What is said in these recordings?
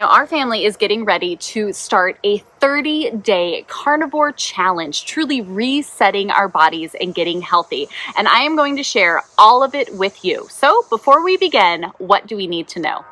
Now, our family is getting ready to start a 30-day carnivore challenge, truly resetting our bodies and getting healthy. And I am going to share all of it with you. So before we begin, what do we need to know?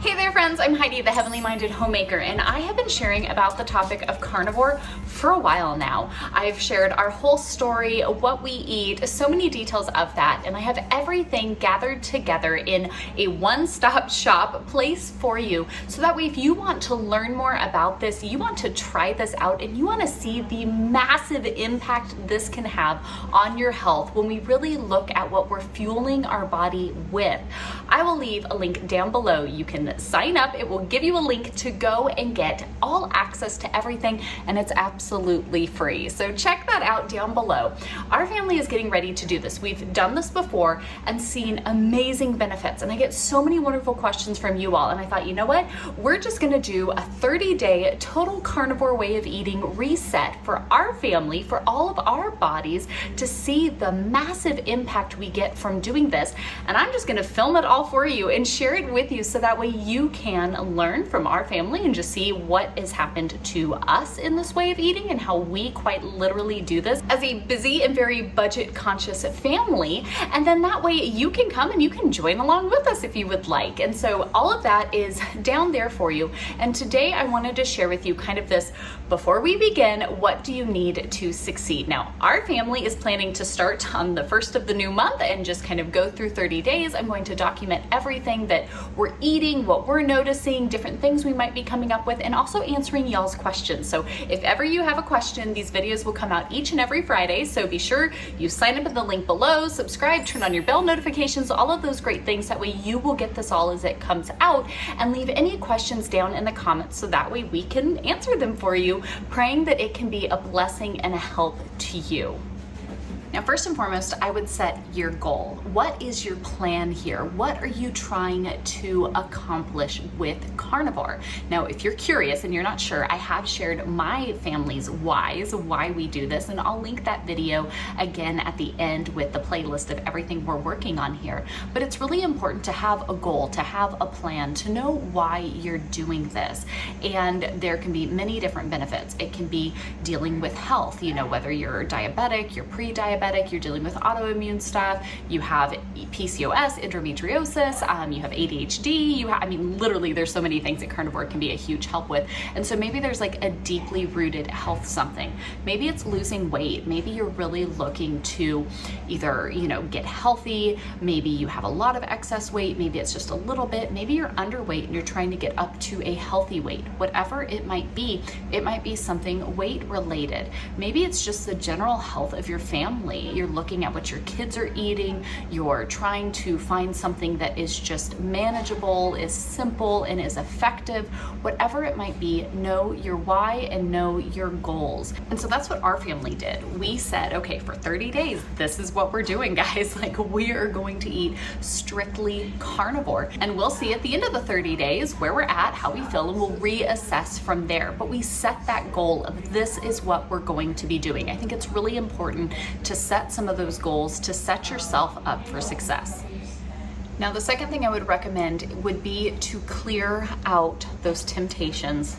Hey there friends, I'm Heidi, the Heavenly Minded Homemaker, and I have been sharing about the topic of carnivore for a while now. I've shared our whole story, what we eat, so many details of that, and I have everything gathered together in a one-stop shop place for you, so that way if you want to learn more about this, you want to try this out, and you want to see the massive impact this can have on your health when we really look at what we're fueling our body with. I will leave a link down below. You can sign up. It will give you a link to go and get all access to everything, and it's absolutely free. So check that out down below. Our family is getting ready to do this. We've done this before and seen amazing benefits, and I get so many wonderful questions from you all, and I thought, you know what? We're just gonna do a 30-day total carnivore way of eating reset for our family, for all of our bodies, to see the massive impact we get from doing this. And I'm just gonna film it all for you and share it with you, so that way you can learn from our family and just see what has happened to us in this way of eating and how we quite literally do this as a busy and very budget conscious family. And then that way you can come and you can join along with us if you would like. And so all of that is down there for you. And today I wanted to share with you kind of this, before we begin, what do you need to succeed? Now, our family is planning to start on the first of the new month and just kind of go through 30 days. I'm going to document everything that we're eating, what we're noticing, different things we might be coming up with, and also answering y'all's questions. So if ever you have a question, these videos will come out each and every Friday. So be sure you sign up at the link below, subscribe, turn on your bell notifications, all of those great things. That way you will get this all as it comes out, and leave any questions down in the comments so that way we can answer them for you, praying that it can be a blessing and a help to you. Now, first and foremost, I would set your goal. What is your plan here? What are you trying to accomplish with carnivore? Now, if you're curious and you're not sure, I have shared my family's whys, why we do this, and I'll link that video again at the end with the playlist of everything we're working on here. But it's really important to have a goal, to have a plan, to know why you're doing this. And there can be many different benefits. It can be dealing with health, you know, whether you're diabetic, you're pre-diabetic, you're dealing with autoimmune stuff, you have PCOS, endometriosis, you have ADHD, I mean, literally there's so many things that carnivore can be a huge help with. And so maybe there's like a deeply rooted health something. Maybe it's losing weight. Maybe you're really looking to either, you know, get healthy. Maybe you have a lot of excess weight. Maybe it's just a little bit. Maybe you're underweight and you're trying to get up to a healthy weight. Whatever it might be something weight related. Maybe it's just the general health of your family. You're looking at what your kids are eating. You're trying to find something that is just manageable, is simple, and is effective. Whatever it might be, know your why and know your goals. And so that's what our family did. We said, okay, for 30 days, this is what we're doing, guys. Like, we are going to eat strictly carnivore. And we'll see at the end of the 30 days where we're at, how we feel, and we'll reassess from there. But we set that goal of this is what we're going to be doing. I think it's really important to set some of those goals, to set yourself up for success. Now, the second thing I would recommend would be to clear out those temptations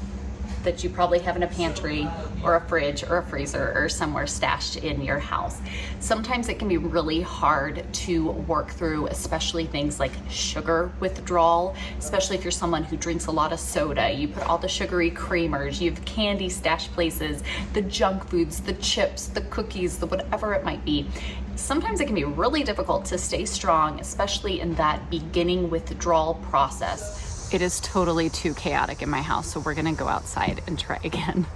that you probably have in a pantry or a fridge or a freezer or somewhere stashed in your house. Sometimes it can be really hard to work through, especially things like sugar withdrawal, especially if you're someone who drinks a lot of soda. You put all the sugary creamers, you have candy stash places, the junk foods, the chips, the cookies, the whatever it might be. Sometimes it can be really difficult to stay strong, especially in that beginning withdrawal process. It is totally too chaotic in my house, so we're gonna go outside and try again.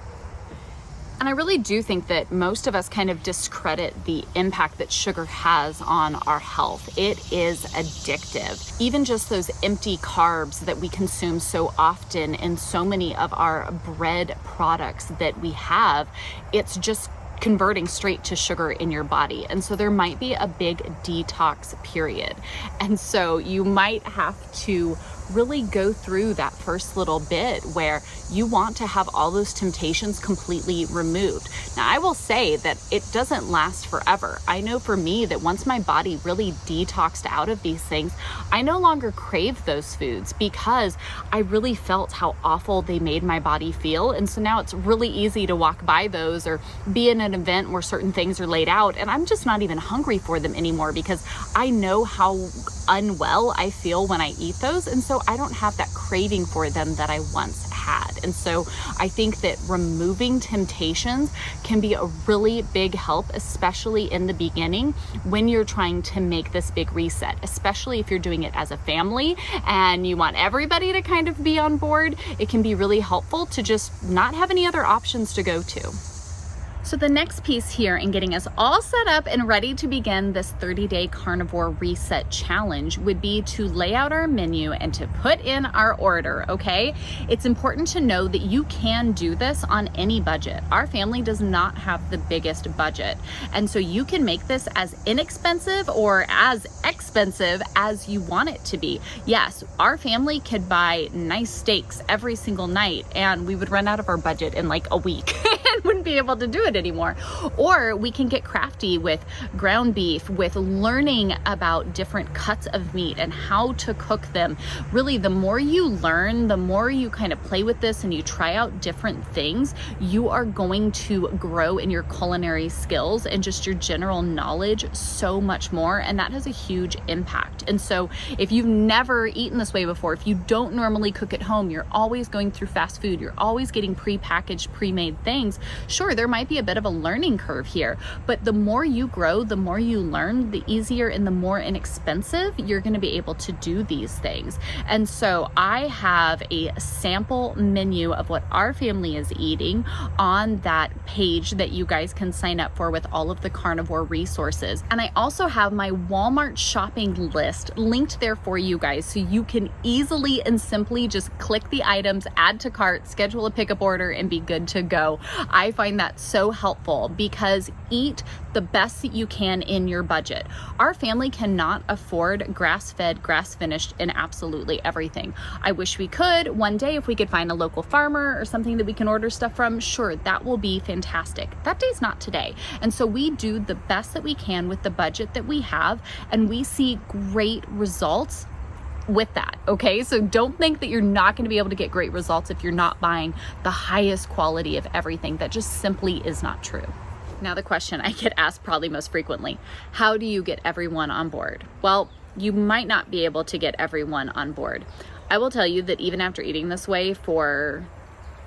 And I really do think that most of us kind of discredit the impact that sugar has on our health. It is addictive. Even just those empty carbs that we consume so often in so many of our bread products that we have, it's just converting straight to sugar in your body. And so there might be a big detox period. And so you might have to really go through that first little bit where you want to have all those temptations completely removed. Now, I will say that it doesn't last forever. I know for me that once my body really detoxed out of these things, I no longer crave those foods because I really felt how awful they made my body feel. And so now it's really easy to walk by those or be in an event where certain things are laid out and I'm just not even hungry for them anymore because I know how unwell I feel when I eat those. And so I don't have that craving for them that I once had. And so I think that removing temptations can be a really big help, especially in the beginning when you're trying to make this big reset, especially if you're doing it as a family and you want everybody to kind of be on board. It can be really helpful to just not have any other options to go to. So the next piece here in getting us all set up and ready to begin this 30-day carnivore reset challenge would be to lay out our menu and to put in our order, okay? It's important to know that you can do this on any budget. Our family does not have the biggest budget. And so you can make this as inexpensive or as expensive as you want it to be. Yes, our family could buy nice steaks every single night and we would run out of our budget in like a week and wouldn't be able to do it anymore. Or we can get crafty with ground beef, with learning about different cuts of meat and how to cook them. Really, the more you learn, the more you kind of play with this and you try out different things, you are going to grow in your culinary skills and just your general knowledge so much more. And that has a huge impact. And so if you've never eaten this way before, if you don't normally cook at home, you're always going through fast food, you're always getting pre-packaged, pre-made things, sure, there might be a bit of a learning curve here, but the more you grow, the more you learn, the easier and the more inexpensive you're going to be able to do these things. And so I have a sample menu of what our family is eating on that page that you guys can sign up for with all of the carnivore resources. And I also have my Walmart shopping list linked there for you guys so you can easily and simply just click the items, add to cart, schedule a pickup order, and be good to go. I find that so helpful because eat the best that you can in your budget. Our family cannot afford grass-fed, grass-finished in absolutely everything. I wish we could. One day if we could find a local farmer or something that we can order stuff from, sure, that will be fantastic. That day's not today. And so we do the best that we can with the budget that we have, and we see great results with that, okay? So don't think that you're not going to be able to get great results if you're not buying the highest quality of everything. That just simply is not true. Now, the question I get asked probably most frequently, how do you get everyone on board? Well, you might not be able to get everyone on board. I will tell you that even after eating this way for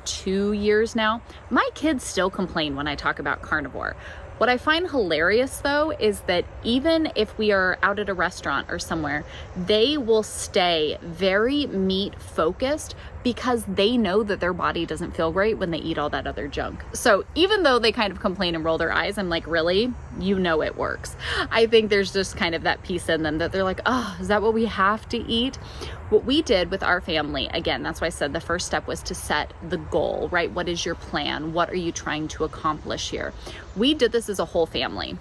2 years now, my kids still complain when I talk about carnivore. What I find hilarious though is that even if we are out at a restaurant or somewhere, they will stay very meat focused because they know that their body doesn't feel great when they eat all that other junk. So even though they kind of complain and roll their eyes, I'm like, really? You know it works. I think there's just kind of that piece in them that they're like, oh, is that what we have to eat? What we did with our family, again, that's why I said the first step was to set the goal, right? What is your plan? What are you trying to accomplish here? We did this as a whole family.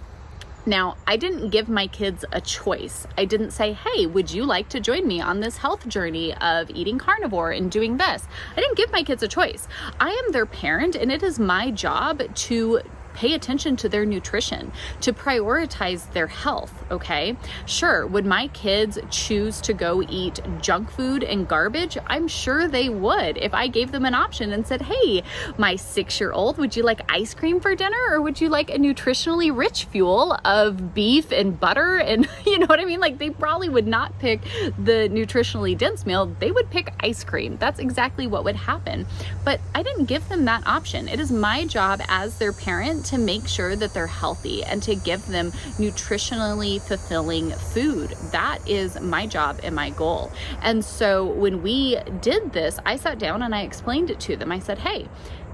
Now, I didn't give my kids a choice. I didn't say, hey, would you like to join me on this health journey of eating carnivore and doing this? I didn't give my kids a choice. I am their parent, and it is my job to pay attention to their nutrition, to prioritize their health, okay? Sure, would my kids choose to go eat junk food and garbage? I'm sure they would if I gave them an option and said, hey, my 6-year-old, would you like ice cream for dinner, or would you like a nutritionally rich fuel of beef and butter? And you know what I mean? Like, they probably would not pick the nutritionally dense meal. They would pick ice cream. That's exactly what would happen. But I didn't give them that option. It is my job as their parent to make sure that they're healthy and to give them nutritionally fulfilling food. That is my job and my goal. And so when we did this, I sat down and I explained it to them. I said, hey,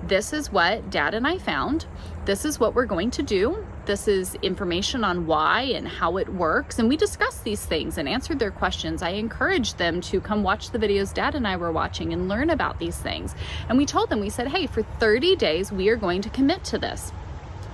this is what Dad and I found. This is what we're going to do. This is information on why and how it works. And we discussed these things and answered their questions. I encouraged them to come watch the videos Dad and I were watching and learn about these things. And we told them, we said, hey, for 30 days, we are going to commit to this.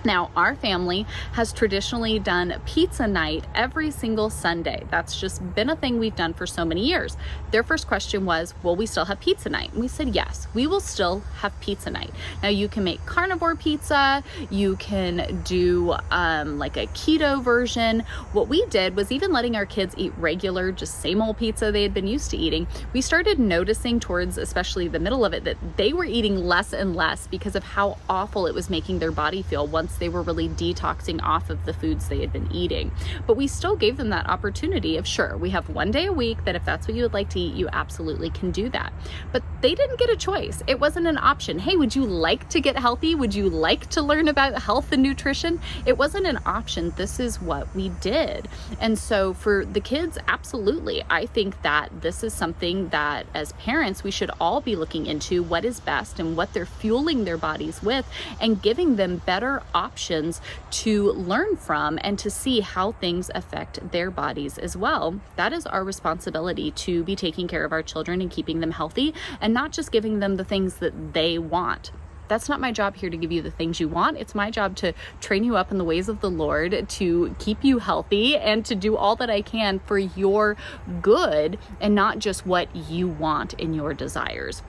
Now, our family has traditionally done pizza night every single Sunday. That's just been a thing we've done for so many years. Their first question was, will we still have pizza night? And we said, yes, we will still have pizza night. Now, you can make carnivore pizza. You can do like a keto version. What we did was, even letting our kids eat regular, just same old pizza they had been used to eating, we started noticing towards especially the middle of it that they were eating less and less because of how awful it was making their body feel once they were really detoxing off of the foods they had been eating. But we still gave them that opportunity of, sure, we have one day a week that if that's what you would like to eat, you absolutely can do that. But they didn't get a choice. It wasn't an option. Hey, would you like to get healthy? Would you like to learn about health and nutrition? It wasn't an option. This is what we did. And so for the kids, absolutely. I think that this is something that as parents, we should all be looking into what is best and what they're fueling their bodies with, and giving them better options to learn from and to see how things affect their bodies as well. That is our responsibility, to be taking care of our children and keeping them healthy, and not just giving them the things that they want. That's not my job here to give you the things you want. It's my job to train you up in the ways of the Lord, to keep you healthy, and to do all that I can for your good and not just what you want in your desires.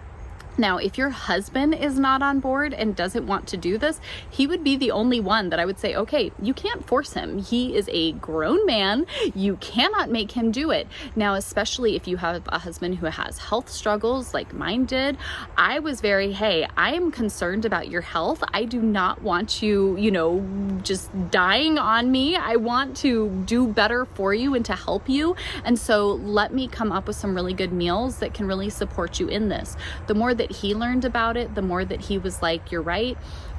Now, if your husband is not on board and doesn't want to do this, he would be the only one that I would say, okay, you can't force him. He is a grown man. You cannot make him do it. Now, especially if you have a husband who has health struggles like mine did, I was very, hey, I am concerned about your health. I do not want you, just dying on me. I want to do better for you and to help you. And so let me come up with some really good meals that can really support you in this. The more that he learned about it, the more that he was like, you're right,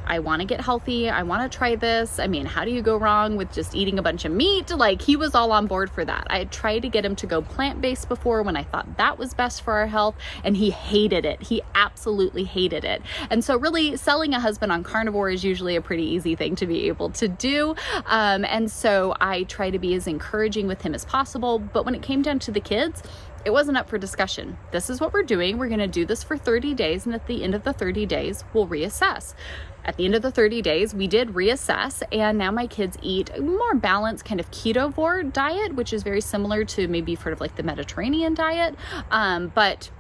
I want to get healthy. I want to try this. I mean, how do you go wrong with just eating a bunch of meat? Like, he was all on board for that. I had tried to get him to go plant-based before when I thought that was best for our health, and he hated it. He absolutely hated it. And so really, selling a husband on carnivore is usually a pretty easy thing to be able to do. And so I try to be as encouraging with him as possible. But when it came down to the kids, it wasn't up for discussion. This is what we're doing. We're going to do this for 30 days. And at the end of the 30 days, we'll reassess. At the end of the 30 days, we did reassess. And now my kids eat a more balanced kind of ketovore diet, which is very similar to maybe sort of like the Mediterranean diet. But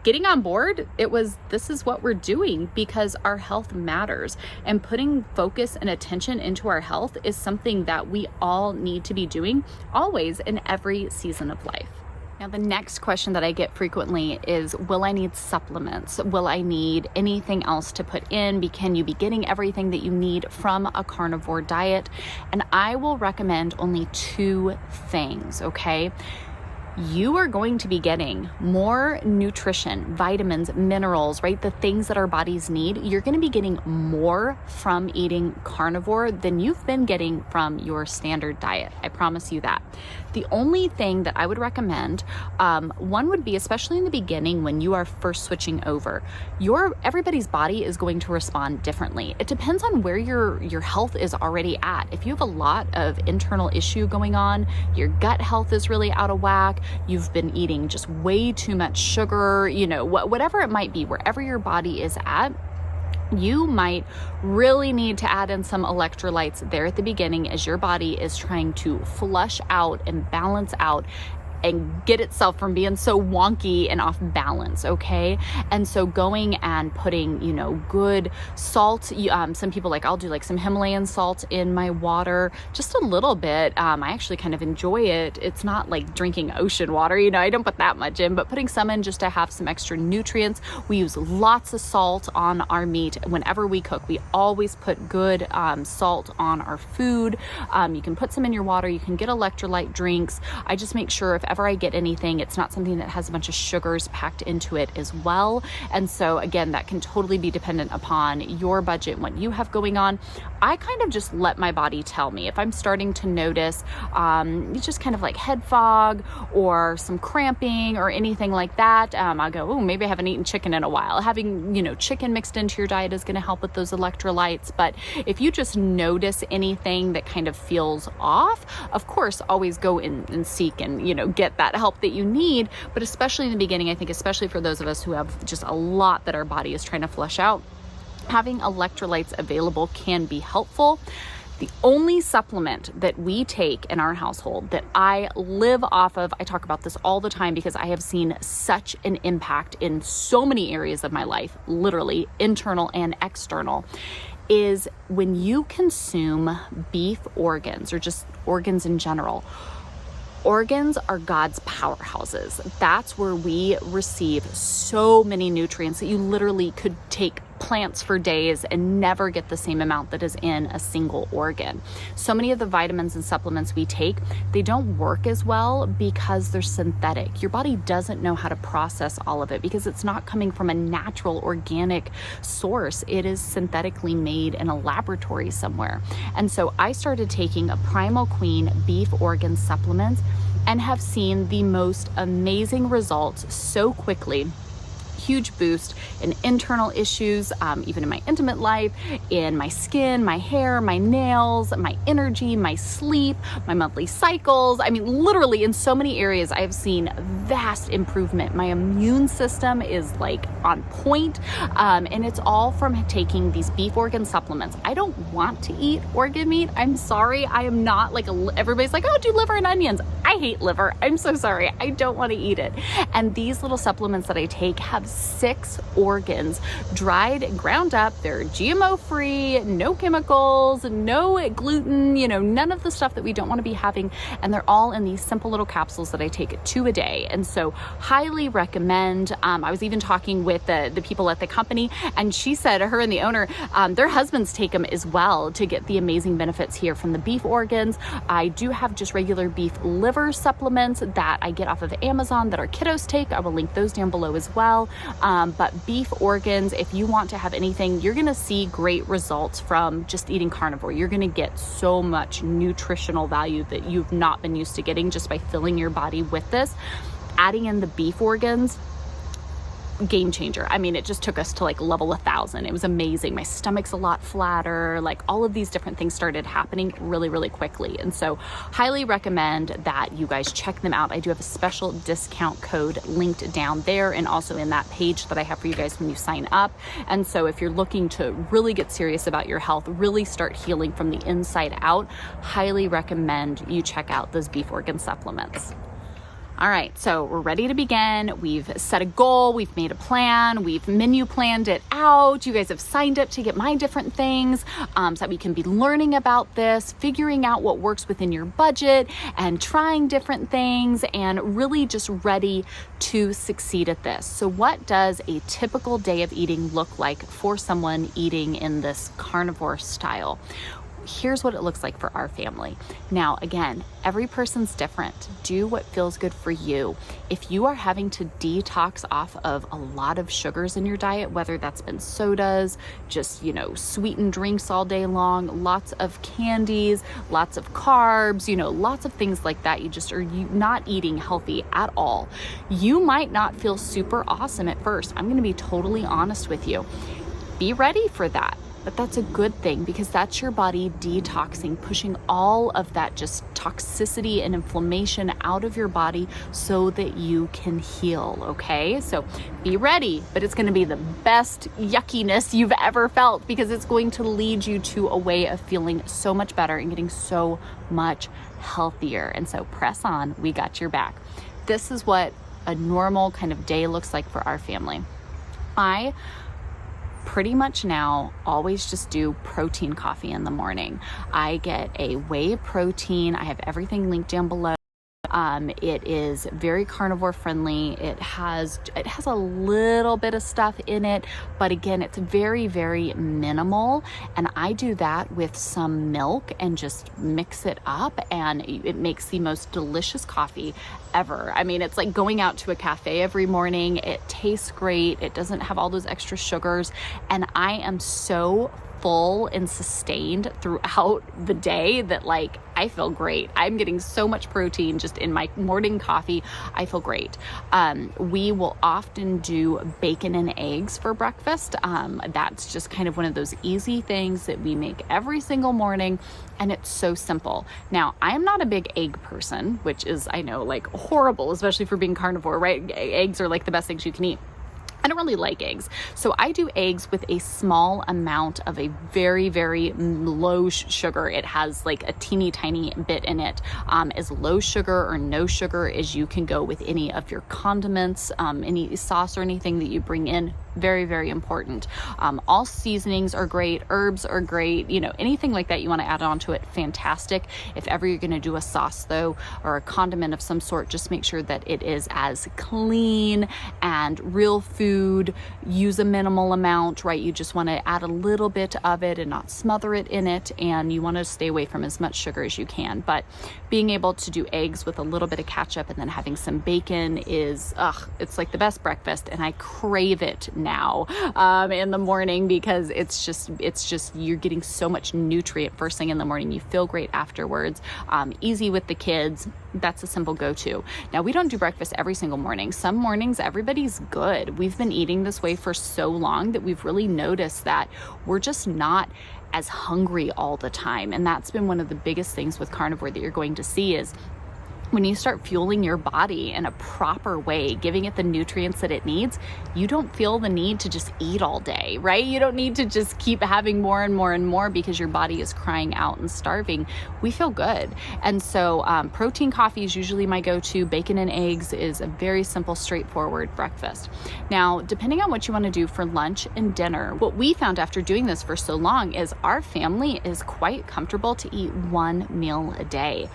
getting on board, this is what we're doing because our health matters. And putting focus and attention into our health is something that we all need to be doing always in every season of life. Now, the next question that I get frequently is, will I need supplements? Will I need anything else to put in? Can you be getting everything that you need from a carnivore diet? And I will recommend only two things, okay? You are going to be getting more nutrition, vitamins, minerals, right? The things that our bodies need. You're going to be getting more from eating carnivore than you've been getting from your standard diet. I promise you that. The only thing that I would recommend, one would be, especially in the beginning when you are first switching over, everybody's body is going to respond differently. It depends on where your health is already at. If you have a lot of internal issue going on, your gut health is really out of whack, you've been eating just way too much sugar, whatever it might be, wherever your body is at, you might really need to add in some electrolytes there at the beginning as your body is trying to flush out and balance out and get itself from being so wonky and off balance, okay? And so going and putting, good salt, some people I'll do some Himalayan salt in my water, just a little bit. I actually kind of enjoy it. It's not like drinking ocean water, I don't put that much in, but putting some in just to have some extra nutrients. We use lots of salt on our meat. Whenever we cook, we always put good salt on our food. You can put some in your water. You can get electrolyte drinks. I just make sure if ever I get anything, it's not something that has a bunch of sugars packed into it as well. And so again, that can totally be dependent upon your budget and what you have going on. I kind of just let my body tell me if I'm starting to notice just kind of like head fog or some cramping or anything like that. I'll go, oh, maybe I haven't eaten chicken in a while. Having, chicken mixed into your diet is going to help with those electrolytes. But if you just notice anything that kind of feels off, of course, always go in and seek and, get that help that you need. But especially in the beginning, I think, especially for those of us who have just a lot that our body is trying to flush out, Having electrolytes available can be helpful. The only supplement that we take in our household that I live off of, I talk about this all the time because I have seen such an impact in so many areas of my life, literally internal and external, is when you consume beef organs or just organs in general. Organs are God's powerhouses. That's where we receive so many nutrients that you literally could take plants for days and never get the same amount that is in a single organ. So many of the vitamins and supplements we take, they don't work as well because they're synthetic. Your body doesn't know how to process all of it because it's not coming from a natural organic source. It is synthetically made in a laboratory somewhere. And so I started taking a Primal Queen beef organ supplement and have seen the most amazing results so quickly. Huge boost in internal issues, even in my intimate life, in my skin, my hair, my nails, my energy, my sleep, my monthly cycles. I mean, literally in so many areas, I have seen vast improvement. My immune system is like on point, and it's all from taking these beef organ supplements. I don't want to eat organ meat. I'm sorry. I am not like everybody's like, oh, do liver and onions. I hate liver. I'm so sorry. I don't want to eat it. And these little supplements that I take have 6 organs dried and ground up. They're GMO free, no chemicals, no gluten, none of the stuff that we don't want to be having. And they're all in these simple little capsules that I take 2 a day. And so highly recommend. I was even talking with the people at the company, and she said her and the owner, their husbands take them as well to get the amazing benefits here from the beef organs. I do have just regular beef liver supplements that I get off of Amazon that our kiddos take. I will link those down below as well. But beef organs, if you want to have anything, you're going to see great results from just eating carnivore. You're going to get so much nutritional value that you've not been used to getting just by filling your body with this. Adding in the beef organs, game changer. I mean, it just took us to like level 1,000. It was amazing. My stomach's a lot flatter. Like all of these different things started happening really, really quickly. And so highly recommend that you guys check them out. I do have a special discount code linked down there and also in that page that I have for you guys when you sign up. And so if you're looking to really get serious about your health, really start healing from the inside out, highly recommend you check out those beef organ supplements. All right, so we're ready to begin. We've set a goal, we've made a plan, we've menu planned it out. You guys have signed up to get my different things so that we can be learning about this, figuring out what works within your budget and trying different things and really just ready to succeed at this. So what does a typical day of eating look like for someone eating in this carnivore style? Here's what it looks like for our family. Now, again, every person's different. Do what feels good for you. If you are having to detox off of a lot of sugars in your diet, whether that's been sodas, just, sweetened drinks all day long, lots of candies, lots of carbs, lots of things like that, you not eating healthy at all, you might not feel super awesome at first. I'm going to be totally honest with you. Be ready for that. But that's a good thing because that's your body detoxing, pushing all of that just toxicity and inflammation out of your body so that you can heal, okay? So be ready, but it's gonna be the best yuckiness you've ever felt because it's going to lead you to a way of feeling so much better and getting so much healthier. And so press on, we got your back. This is what a normal kind of day looks like for our family. I pretty much now always just do protein coffee in the morning. I get a whey protein. I have everything linked down below. It is very carnivore friendly. It has a little bit of stuff in it, but again, it's very, very minimal. And I do that with some milk and just mix it up, and it makes the most delicious coffee ever. I mean, it's like going out to a cafe every morning. It tastes great. It doesn't have all those extra sugars, and I am so full and sustained throughout the day that I feel great. I'm getting so much protein just in my morning coffee. I feel great. We will often do bacon and eggs for breakfast. That's just kind of one of those easy things that we make every single morning, and it's so simple. Now, I am not a big egg person, which is, I know, horrible, especially for being carnivore, right? Eggs are the best things you can eat. I don't really like eggs. So I do eggs with a small amount of a very, very low sugar. It has like a teeny tiny bit in it. As low sugar or no sugar as you can go with any of your condiments, any sauce or anything that you bring in. Very, very important. All seasonings are great. Herbs are great. You know, anything like that you want to add on to it, fantastic. If ever you're going to do a sauce though, or a condiment of some sort, just make sure that it is as clean and real food. Use a minimal amount, right? You just want to add a little bit of it and not smother it in it. And you want to stay away from as much sugar as you can. But being able to do eggs with a little bit of ketchup and then having some bacon is, it's like the best breakfast. And I crave it now in the morning because it's just, you're getting so much nutrient first thing in the morning. You feel great afterwards. Easy with the kids. That's a simple go-to. Now, we don't do breakfast every single morning. Some mornings, everybody's good. We've been eating this way for so long that we've really noticed that we're just not as hungry all the time. And that's been one of the biggest things with carnivore that you're going to see is when you start fueling your body in a proper way, giving it the nutrients that it needs, you don't feel the need to just eat all day, right? You don't need to just keep having more and more and more because your body is crying out and starving. We feel good. And so protein coffee is usually my go-to. Bacon and eggs is a very simple, straightforward breakfast. Now, depending on what you want to do for lunch and dinner, what we found after doing this for so long is our family is quite comfortable to eat one meal a day.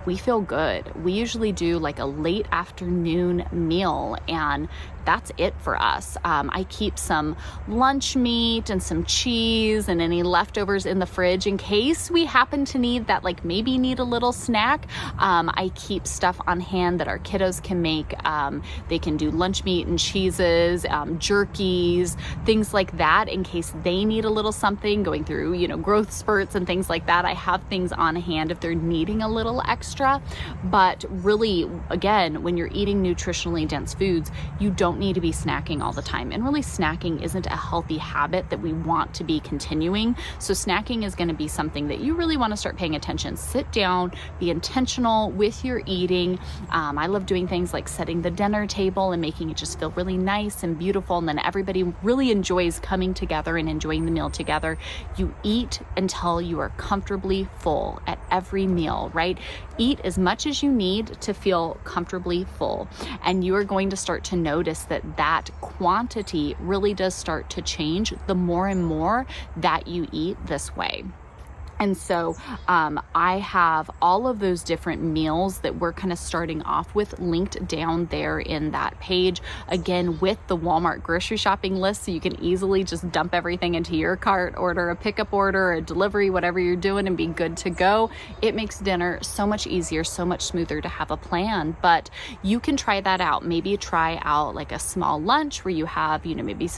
We feel good. We usually do like a late afternoon meal and that's it for us. I keep some lunch meat and some cheese and any leftovers in the fridge in case we happen to need that, like maybe need a little snack. I keep stuff on hand that our kiddos can make. They can do lunch meat and cheeses, jerkies, things like that in case they need a little something going through, you know, growth spurts and things like that. I have things on hand if they're needing a little extra. But really, again, when you're eating nutritionally dense foods, you don't need to be snacking all the time. And really snacking isn't a healthy habit that we want to be continuing. So snacking is going to be something that you really want to start paying attention. Sit down, be intentional with your eating. I love doing things like setting the dinner table and making it just feel really nice and beautiful. And then everybody really enjoys coming together and enjoying the meal together. You eat until you are comfortably full at every meal, right? Eat as much as you need to feel comfortably full. And you are going to start to notice that quantity really does start to change the more and more that you eat this way. And so I have all of those different meals that we're kind of starting off with linked down there in that page, again, with the Walmart grocery shopping list. So you can easily just dump everything into your cart, order a pickup order, a delivery, whatever you're doing, and be good to go. It makes dinner so much easier, so much smoother to have a plan. But you can try that out. Maybe try out like a small lunch where you have, you know, maybe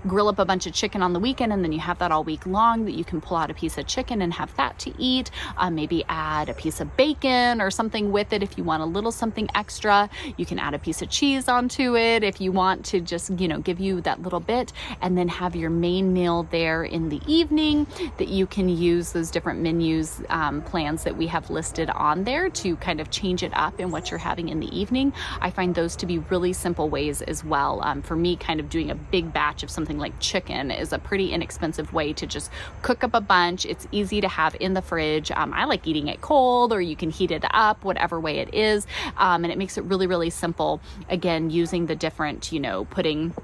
grill up a bunch of chicken on the weekend, and then you have that all week long that you can pull out a piece of chicken and have that to eat. Maybe add a piece of bacon or something with it if you want a little something extra. You can add a piece of cheese onto it if you want to just, you know, give you that little bit, and then have your main meal there in the evening that you can use those different menus, plans that we have listed on there to kind of change it up in what you're having in the evening. I find those to be really simple ways as well. For me, kind of doing a big batch of something like chicken is a pretty inexpensive way to just cook up a bunch. It's easy to have in the fridge. I like eating it cold, or you can heat it up, whatever way it is. And it makes it really, really simple. Again, using the different, you know, putting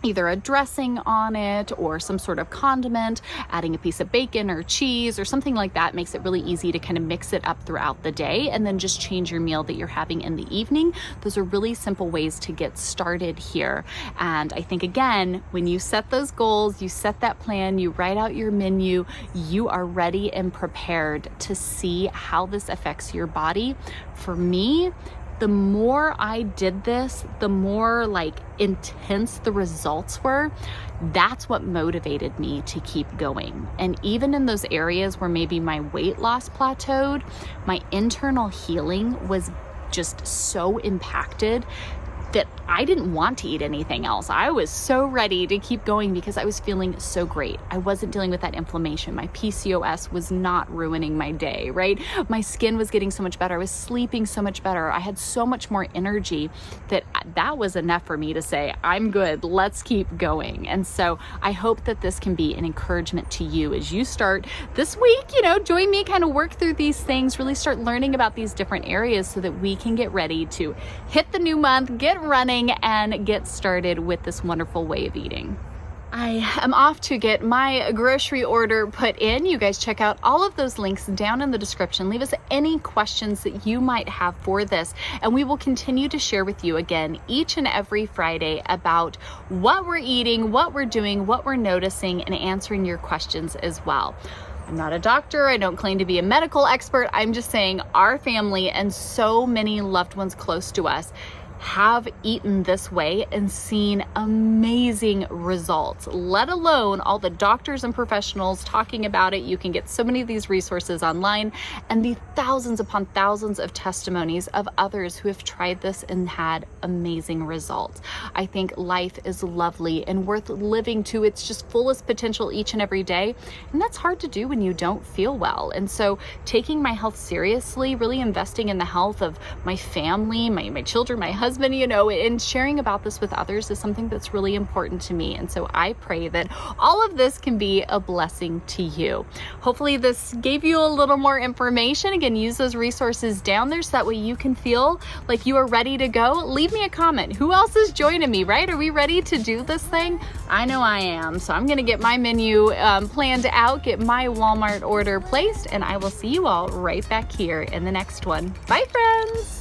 either a dressing on it or some sort of condiment, adding a piece of bacon or cheese or something like that makes it really easy to kind of mix it up throughout the day and then just change your meal that you're having in the evening. Those are really simple ways to get started here. And I think, again, when you set those goals, you set that plan, you write out your menu, you are ready and prepared to see how this affects your body. For me, the more I did this, the more like intense the results were. That's what motivated me to keep going. And even in those areas where maybe my weight loss plateaued, my internal healing was just so impacted that I didn't want to eat anything else. I was so ready to keep going because I was feeling so great. I wasn't dealing with that inflammation. My PCOS was not ruining my day, right? My skin was getting so much better. I was sleeping so much better. I had so much more energy that was enough for me to say, I'm good, let's keep going. And so I hope that this can be an encouragement to you as you start this week, join me, kind of work through these things, really start learning about these different areas so that we can get ready to hit the new month, get running, and get started with this wonderful way of eating. I am off to get my grocery order put in. You guys check out all of those links down in the description. Leave us any questions that you might have for this, and we will continue to share with you again each and every Friday about what we're eating, what we're doing, what we're noticing, and answering your questions as well. I'm not a doctor. I don't claim to be a medical expert. I'm just saying our family and so many loved ones close to us have eaten this way and seen amazing results, let alone all the doctors and professionals talking about it. You can get so many of these resources online, and the thousands upon thousands of testimonies of others who have tried this and had amazing results. I think life is lovely and worth living to its just fullest potential each and every day. And that's hard to do when you don't feel well. And so taking my health seriously, really investing in the health of my family, my children, my husband, and sharing about this with others is something that's really important to me. And so I pray that all of this can be a blessing to you. Hopefully this gave you a little more information. Again, use those resources down there so that way you can feel like you are ready to go. Leave me a comment. Who else is joining me, right? Are we ready to do this thing? I know I am. So I'm going to get my menu planned out, get my Walmart order placed, and I will see you all right back here in the next one. Bye, friends.